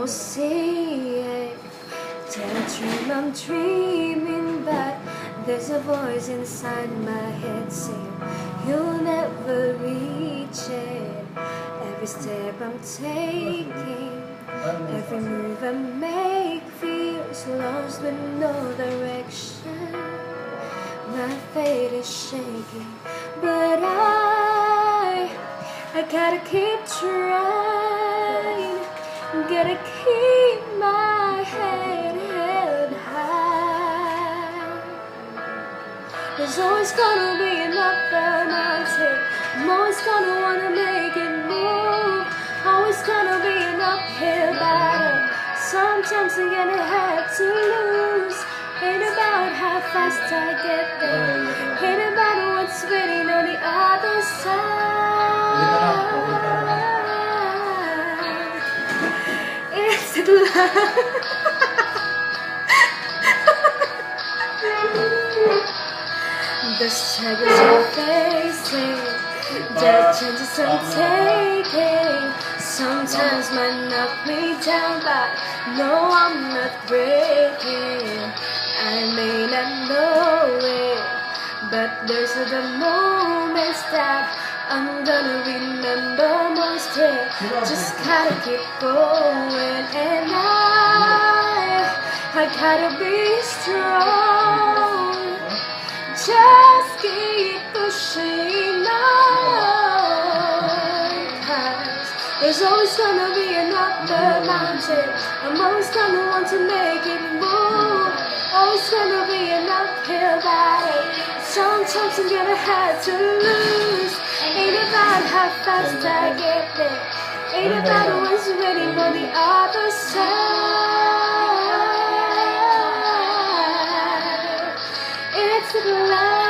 will see it. Daydream, I'm dreaming, but there's a voice inside my head saying you'll never reach it. Every step I'm taking, every move I make feels lost with no direction. My fate is shaking, but I gotta keep trying. Gotta keep my head held high. There's always gonna be another mountain. I'm always gonna wanna make it move. Always gonna be an uphill battle. Sometimes I'm gonna have to lose. Ain't about how fast I get there. Ain't about what's waiting on the other side. It's a the struggles I'm facing, the chances I'm taking, sometimes might knock me down, but no, I'm not breaking. I may not know it, but there's the moments that I'm gonna remember most. Yeah, just gotta keep going, and I gotta be strong. Just keep pushing on, 'cause there's always gonna be another mountain. I'm always gonna want to make it move. Always gonna be an uphill battle. Sometimes I'm gonna have to lose. Ain't about how fast I get there. Ain't about what's waiting on the other side. It's a lie.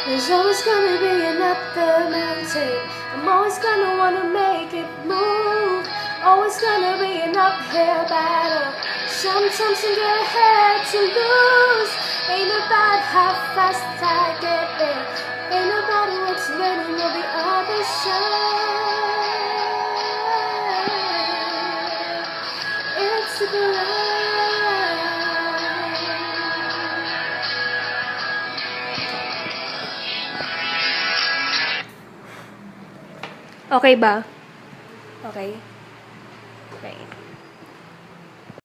There's always gonna be another mountain. I'm always gonna wanna make it move. Always gonna be an uphill battle. Sometimes I'm gonna have to lose. Ain't about how fast I get there. Ain't about what's waiting on the other side. It's a lie. Okay ba? Okay? Okay.